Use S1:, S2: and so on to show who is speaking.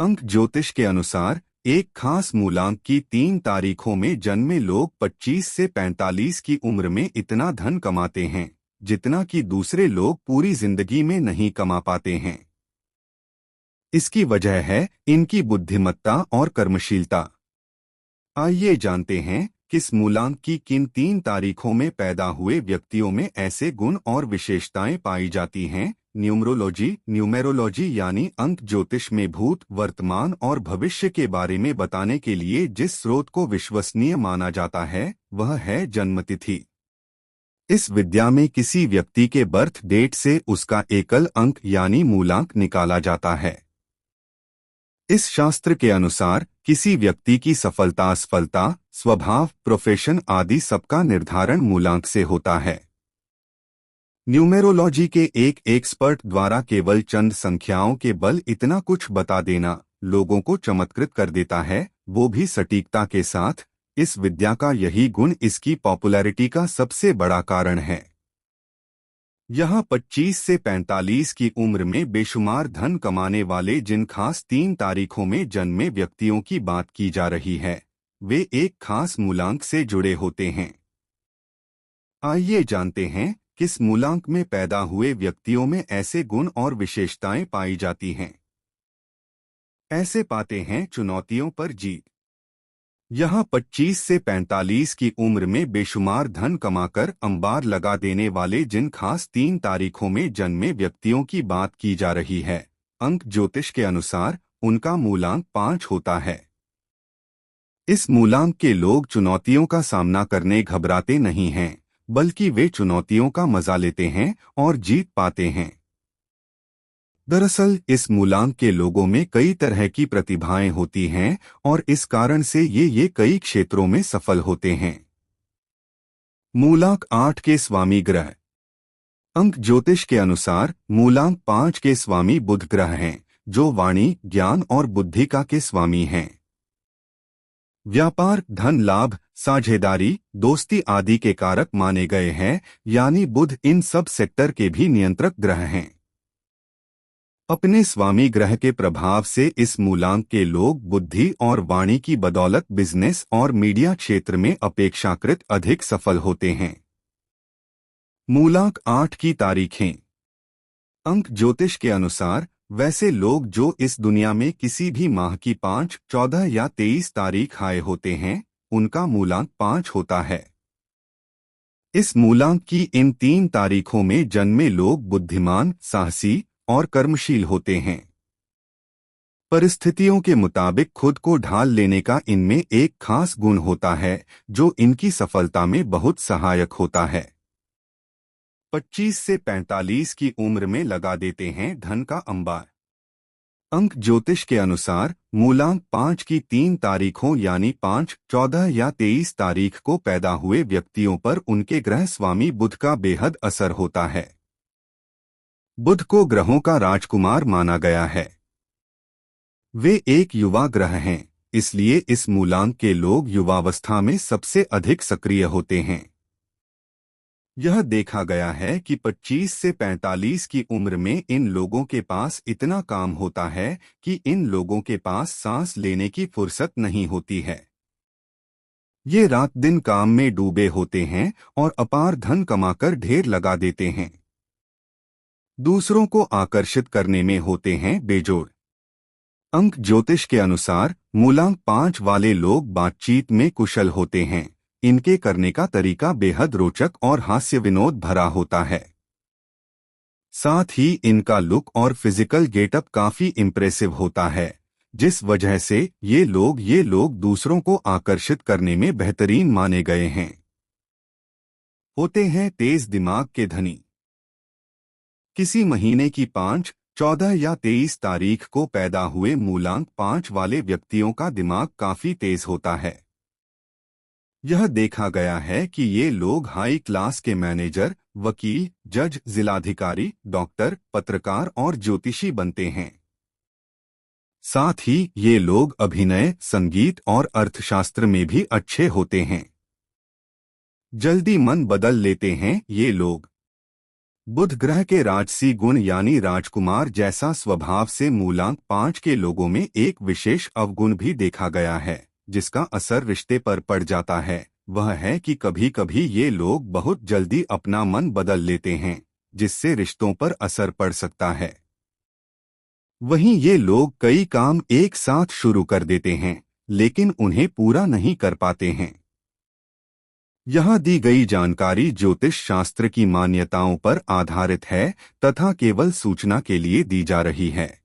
S1: अंक ज्योतिष के अनुसार एक खास मूलांक की 3 तारीखों में जन्मे लोग 25 से 45 की उम्र में इतना धन कमाते हैं जितना कि दूसरे लोग पूरी जिंदगी में नहीं कमा पाते हैं। इसकी वजह है इनकी बुद्धिमत्ता और कर्मशीलता। आइए जानते हैं किस मूलांक की किन 3 तारीखों में पैदा हुए व्यक्तियों में ऐसे गुण और विशेषताएं पाई जाती हैं। न्यूमेरोलॉजी यानी अंक ज्योतिष में भूत, वर्तमान और भविष्य के बारे में बताने के लिए जिस स्रोत को विश्वसनीय माना जाता है वह है जन्मतिथि। इस विद्या में किसी व्यक्ति के बर्थ डेट से उसका एकल अंक यानी मूलांक निकाला जाता है। इस शास्त्र के अनुसार किसी व्यक्ति की सफलता, असफलता, स्वभाव, प्रोफेशन आदि सबका निर्धारण मूलांक से होता है। न्यूमेरोलॉजी के एक एक्सपर्ट द्वारा केवल चंद संख्याओं के बल इतना कुछ बता देना लोगों को चमत्कृत कर देता है, वो भी सटीकता के साथ। इस विद्या का यही गुण इसकी पॉपुलैरिटी का सबसे बड़ा कारण है। यहाँ 25 से 45 की उम्र में बेशुमार धन कमाने वाले जिन खास 3 तारीखों में जन्मे व्यक्तियों की बात की जा रही है वे एक खास मूलांक से जुड़े होते हैं। आइए जानते हैं किस मूलांक में पैदा हुए व्यक्तियों में ऐसे गुण और विशेषताएं पाई जाती हैं। ऐसे पाते हैं चुनौतियों पर जीत। यहाँ 25 से 45 की उम्र में बेशुमार धन कमाकर अंबार लगा देने वाले जिन खास 3 तारीखों में जन्मे व्यक्तियों की बात की जा रही है, अंक ज्योतिष के अनुसार उनका मूलांक 5 होता है। इस मूलांक के लोग चुनौतियों का सामना करने घबराते नहीं हैं, बल्कि वे चुनौतियों का मजा लेते हैं और जीत पाते हैं। दरअसल इस मूलांक के लोगों में कई तरह की प्रतिभाएं होती हैं और इस कारण से ये कई क्षेत्रों में सफल होते हैं। मूलांक 8 के स्वामी ग्रह। अंक ज्योतिष के अनुसार मूलांक 5 के स्वामी बुध ग्रह हैं, जो वाणी, ज्ञान और बुद्धिका के स्वामी हैं। व्यापार, धन लाभ, साझेदारी, दोस्ती आदि के कारक माने गए हैं, यानी बुध इन सब सेक्टर के भी नियंत्रक ग्रह हैं। अपने स्वामी ग्रह के प्रभाव से इस मूलांक के लोग बुद्धि और वाणी की बदौलत बिजनेस और मीडिया क्षेत्र में अपेक्षाकृत अधिक सफल होते हैं। मूलांक 8 की तारीखें। अंक ज्योतिष के अनुसार वैसे लोग जो इस दुनिया में किसी भी माह की 5, 14 या 23 तारीख आए होते हैं उनका मूलांक 5 होता है। इस मूलांक की इन 3 तारीखों में जन्मे लोग बुद्धिमान, साहसी और कर्मशील होते हैं। परिस्थितियों के मुताबिक खुद को ढाल लेने का इनमें एक खास गुण होता है जो इनकी सफलता में बहुत सहायक होता है। 25 से 45 की उम्र में लगा देते हैं धन का अंबार। अंक ज्योतिष के अनुसार मूलांक 5 की 3 तारीखों यानी 5, 14 या 23 तारीख को पैदा हुए व्यक्तियों पर उनके ग्रह स्वामी बुध का बेहद असर होता है। बुध को ग्रहों का राजकुमार माना गया है। वे एक युवा ग्रह हैं, इसलिए इस मूलांक के लोग युवावस्था में सबसे अधिक सक्रिय होते हैं। यह देखा गया है कि 25 से 45 की उम्र में इन लोगों के पास इतना काम होता है कि इन लोगों के पास सांस लेने की फुर्सत नहीं होती है। ये रात दिन काम में डूबे होते हैं और अपार धन कमाकर ढेर लगा देते हैं। दूसरों को आकर्षित करने में होते हैं बेजोड़। अंक ज्योतिष के अनुसार मूलांक 5 वाले लोग बातचीत में कुशल होते हैं। इनके करने का तरीका बेहद रोचक और हास्य विनोद भरा होता है। साथ ही इनका लुक और फिजिकल गेटअप काफी इम्प्रेसिव होता है, जिस वजह से ये लोग दूसरों को आकर्षित करने में बेहतरीन माने गए हैं। होते हैं तेज दिमाग के धनी। किसी महीने की 5, 14 या 23 तारीख को पैदा हुए मूलांक 5 वाले व्यक्तियों का दिमाग काफी तेज होता है। यह देखा गया है कि ये लोग हाई क्लास के मैनेजर, वकील, जज, जिलाधिकारी, डॉक्टर, पत्रकार और ज्योतिषी बनते हैं। साथ ही ये लोग अभिनय, संगीत और अर्थशास्त्र में भी अच्छे होते हैं। जल्दी मन बदल लेते हैं ये लोग। बुध ग्रह के राजसी गुण यानी राजकुमार जैसा स्वभाव से मूलांक 5 के लोगों में एक विशेष अवगुण भी देखा गया है, जिसका असर रिश्ते पर पड़ जाता है। वह है कि कभी कभी ये लोग बहुत जल्दी अपना मन बदल लेते हैं, जिससे रिश्तों पर असर पड़ सकता है। वहीं ये लोग कई काम एक साथ शुरू कर देते हैं, लेकिन उन्हें पूरा नहीं कर पाते हैं। यहाँ दी गई जानकारी ज्योतिष शास्त्र की मान्यताओं पर आधारित है तथा केवल सूचना के लिए दी जा रही है।